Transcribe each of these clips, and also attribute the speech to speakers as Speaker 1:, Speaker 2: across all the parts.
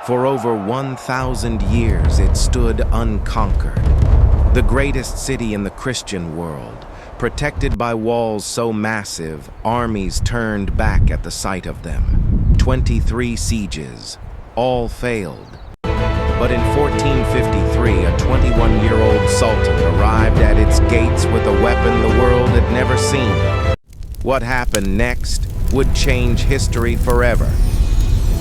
Speaker 1: For over 1,000 years, it stood unconquered, the greatest city in the Christian world, protected by walls so massive, armies turned back at the sight of them. 23 sieges, all failed. But in 1453, a 21-year-old sultan arrived at its gates with a weapon the world had never seen. What happened next would change history forever.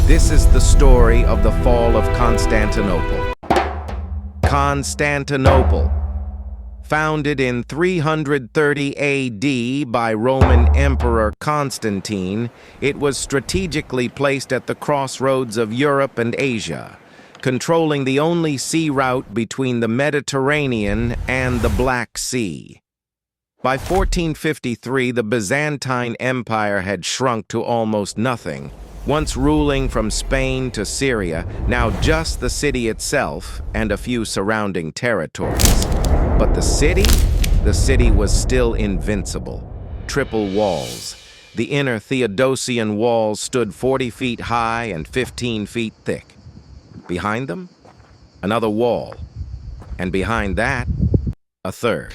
Speaker 1: This is the story of the fall of Constantinople. Constantinople, founded in 330 AD by Roman Emperor Constantine, it was strategically placed at the crossroads of Europe and Asia, controlling the only sea route between the Mediterranean and the Black Sea. By 1453, the Byzantine Empire had shrunk to almost nothing. Once ruling from Spain to Syria, now just the city itself and a few surrounding territories. But the city was still invincible. Triple walls. The inner Theodosian walls stood 40 feet high and 15 feet thick. Behind them, another wall. And behind that, a third.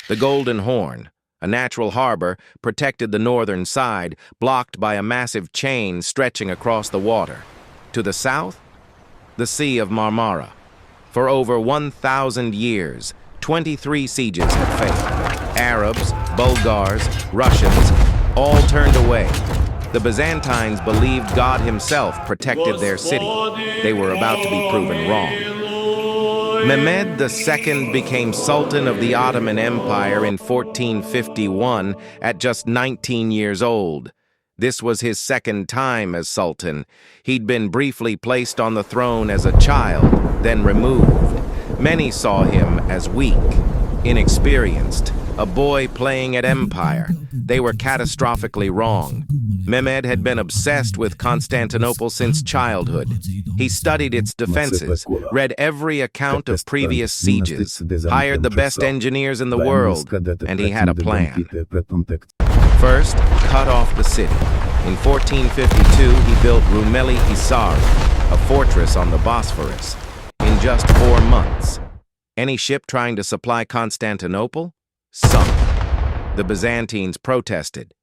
Speaker 1: The Golden Horn, a natural harbor, protected the northern side, blocked by a massive chain stretching across the water. To the south, the Sea of Marmara. For over 1,000 years, 23 sieges had failed. Arabs, Bulgars, Russians, all turned away. The Byzantines believed God himself protected their city. They were about to be proven wrong. Mehmed II became Sultan of the Ottoman Empire in 1451 at just 19 years old. This was his second time as Sultan. He'd been briefly placed on the throne as a child, then removed. Many saw him as weak, inexperienced, a boy playing at empire. They were catastrophically wrong. Mehmed had been obsessed with Constantinople since childhood. He studied its defenses, read every account of previous sieges, hired the best engineers in the world, and he had a plan. First, cut off the city. In 1452, he built Rumeli Hisar, a fortress on the Bosphorus, in just 4 months. Any ship trying to supply Constantinople? Sunk. The Byzantines protested.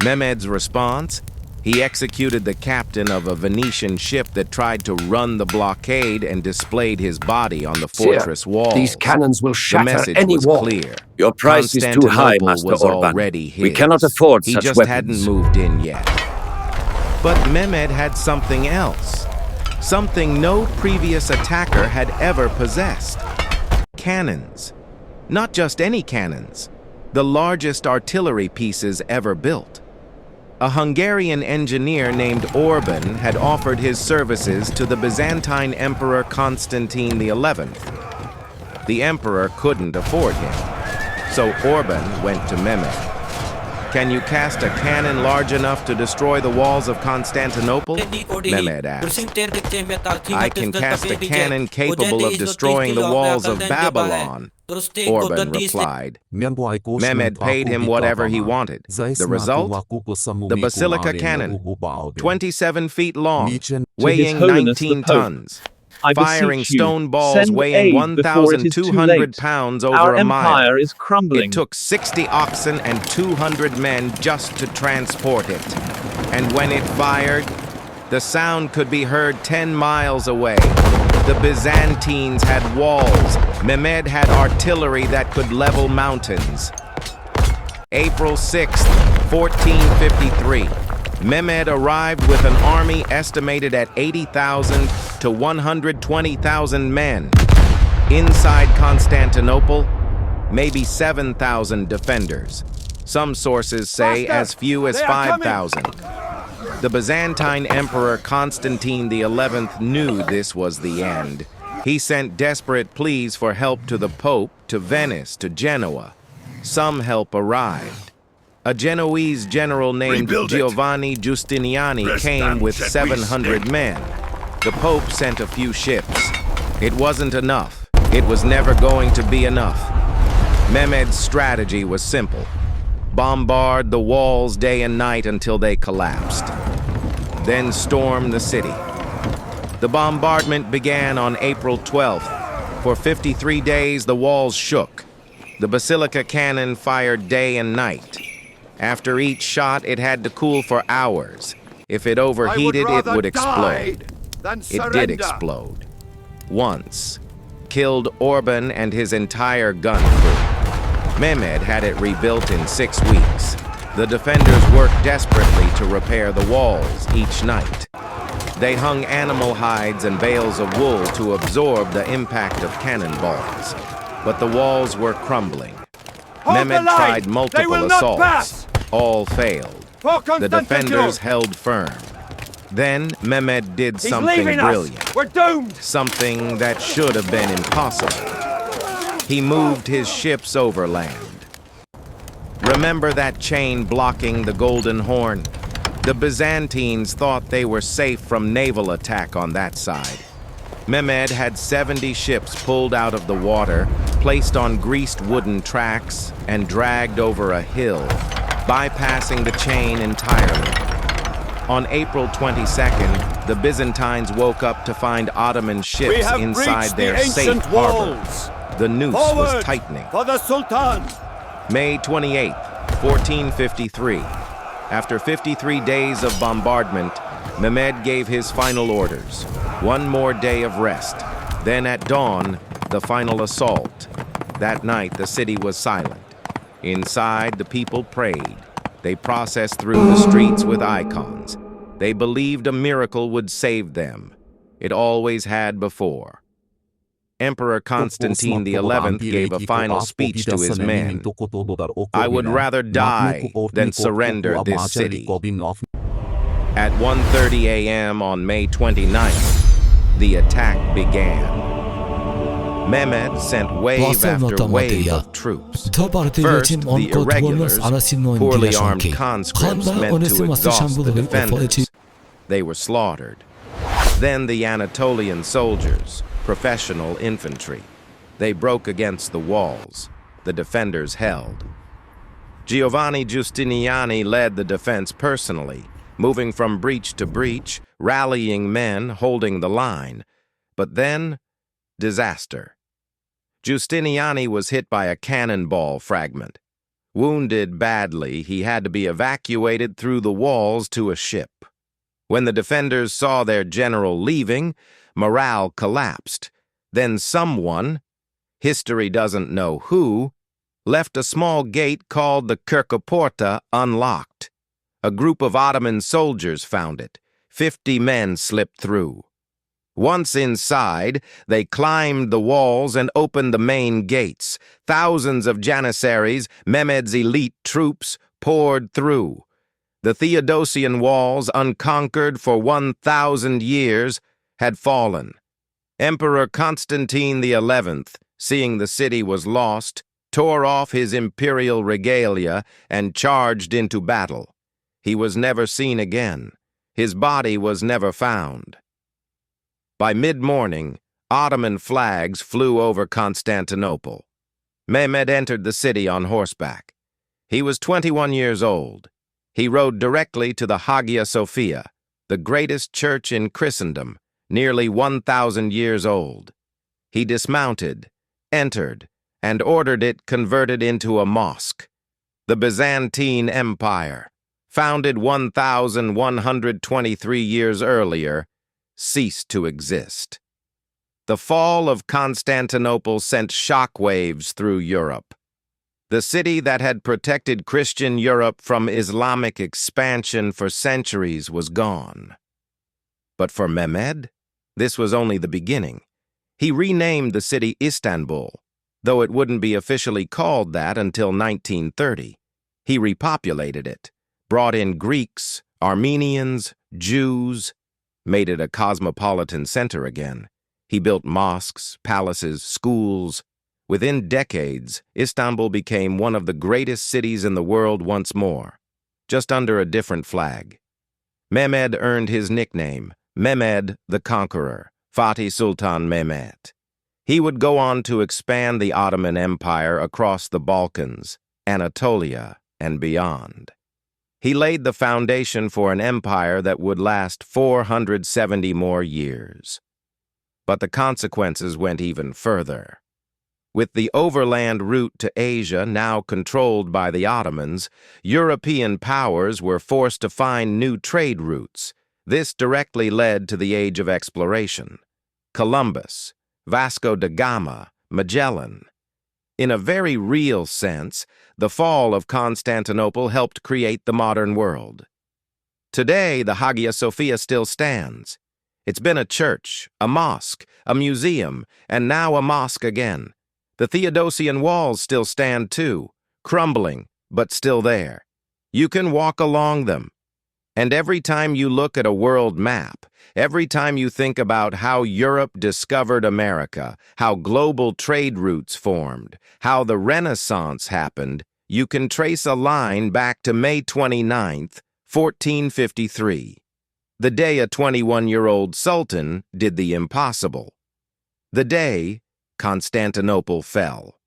Speaker 1: Mehmed's response? He executed the captain of a Venetian ship that tried to run the blockade and displayed his body on the fortress walls.
Speaker 2: These cannons will shatter
Speaker 1: the message
Speaker 2: any
Speaker 1: was
Speaker 2: wall.
Speaker 1: Clear.
Speaker 2: Your price is too high, Master
Speaker 1: was
Speaker 2: Orban.
Speaker 1: Already his.
Speaker 2: We cannot afford
Speaker 1: he
Speaker 2: such
Speaker 1: just
Speaker 2: weapons.
Speaker 1: hadn't moved in yet. But Mehmed had something else. Something no previous attacker had ever possessed. Cannons. Not just any cannons. The largest artillery pieces ever built. A Hungarian engineer named Orban had offered his services to the Byzantine Emperor Constantine XI. The emperor couldn't afford him, so Orban went to Mehmed. "Can you cast a cannon large enough to destroy the walls of Constantinople?" Mehmed asked. "I can cast a cannon capable of destroying the walls of Babylon," Orban replied. Mehmed paid him whatever he wanted. The result? The Basilica Cannon, 27 feet long, weighing 19 tons. Firing stone balls weighing 1,200 pounds over a mile.
Speaker 3: Is crumbling.
Speaker 1: It took 60 oxen and 200 men just to transport it. And when it fired, the sound could be heard 10 miles away. The Byzantines had walls. Mehmed had artillery that could level mountains. April 6, 1453. Mehmed arrived with an army estimated at 80,000 to 120,000 men. Inside Constantinople, maybe 7,000 defenders. Some sources say as few as 5,000. The Byzantine Emperor Constantine XI knew this was the end. He sent desperate pleas for help to the Pope, to Venice, to Genoa. Some help arrived. A Genoese general named Giovanni Giustiniani came with 700 men. The Pope sent a few ships. It wasn't enough. It was never going to be enough. Mehmed's strategy was simple. Bombard the walls day and night until they collapsed. Then storm the city. The bombardment began on April 12th. For 53 days, the walls shook. The basilica cannon fired day and night. After each shot, it had to cool for hours. If it overheated, it would explode. It did explode. Once. Killed Orban and his entire gun crew. Mehmed had it rebuilt in 6 weeks. The defenders worked desperately to repair the walls each night. They hung animal hides and bales of wool to absorb the impact of cannonballs. But the walls were crumbling. Mehmed tried multiple assaults. All failed. The defenders held firm. Then Mehmed did something brilliant.
Speaker 3: We're doomed!
Speaker 1: Something that should have been impossible. He moved his ships overland. Remember that chain blocking the Golden Horn? The Byzantines thought they were safe from naval attack on that side. Mehmed had 70 ships pulled out of the water, placed on greased wooden tracks, and dragged over a hill, bypassing the chain entirely. On April 22nd, the Byzantines woke up to find Ottoman ships inside their safe harbor. The noose was tightening.
Speaker 3: For the Sultan!
Speaker 1: May 28, 1453. After 53 days of bombardment, Mehmed gave his final orders. 1 more day of rest. Then at dawn, the final assault. That night, the city was silent. Inside, the people prayed. They processed through the streets with icons. They believed a miracle would save them. It always had before. Emperor Constantine XI gave a final speech to his men. "I would rather die than surrender this city." At 1:30 a.m. on May 29th, the attack began. Mehmed sent wave after wave of troops. First, the irregulars, poorly armed conscripts meant to exhaust the defenders. They were slaughtered. Then the Anatolian soldiers, professional infantry. They broke against the walls. The defenders held. Giovanni Giustiniani led the defense personally, moving from breach to breach, rallying men, holding the line. But then, disaster. Giustiniani was hit by a cannonball fragment. Wounded badly, he had to be evacuated through the walls to a ship. When the defenders saw their general leaving, morale collapsed. Then someone, history doesn't know who, left a small gate called the Kirkeporta unlocked. A group of Ottoman soldiers found it. 50 men slipped through. Once inside, they climbed the walls and opened the main gates. Thousands of Janissaries, Mehmed's elite troops, poured through. The Theodosian walls, unconquered for 1,000 years, had fallen. Emperor Constantine XI, seeing the city was lost, tore off his imperial regalia and charged into battle. He was never seen again. His body was never found. By mid-morning, Ottoman flags flew over Constantinople. Mehmed entered the city on horseback. He was 21 years old. He rode directly to the Hagia Sophia, the greatest church in Christendom, nearly 1,000 years old. He dismounted, entered, and ordered it converted into a mosque. The Byzantine Empire, founded 1,123 years earlier, ceased to exist. The fall of Constantinople sent shockwaves through Europe. The city that had protected Christian Europe from Islamic expansion for centuries was gone. But for Mehmed, this was only the beginning. He renamed the city Istanbul, though it wouldn't be officially called that until 1930. He repopulated it, brought in Greeks, Armenians, Jews, made it a cosmopolitan center again. He built mosques, palaces, schools. Within decades, Istanbul became one of the greatest cities in the world once more, just under a different flag. Mehmed earned his nickname, Mehmed the Conqueror, Fatih Sultan Mehmed. He would go on to expand the Ottoman Empire across the Balkans, Anatolia, and beyond. He laid the foundation for an empire that would last 470 more years. But the consequences went even further. With the overland route to Asia now controlled by the Ottomans, European powers were forced to find new trade routes. This directly led to the Age of Exploration. Columbus, Vasco da Gama, Magellan. In a very real sense, the fall of Constantinople helped create the modern world. Today, the Hagia Sophia still stands. It's been a church, a mosque, a museum, and now a mosque again. The Theodosian walls still stand too, crumbling, but still there. You can walk along them. And every time you look at a world map, every time you think about how Europe discovered America, how global trade routes formed, how the Renaissance happened, you can trace a line back to May 29th, 1453. The day a 21-year-old sultan did the impossible. The day Constantinople fell.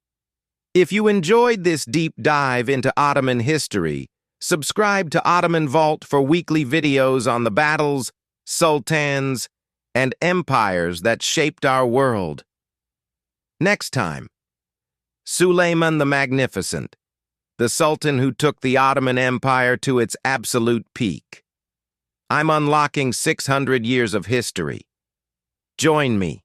Speaker 1: If you enjoyed this deep dive into Ottoman history, subscribe to Ottoman Vault for weekly videos on the battles, sultans, and empires that shaped our world. Next time, Suleiman the Magnificent, the sultan who took the Ottoman Empire to its absolute peak. I'm unlocking 600 years of history. Join me.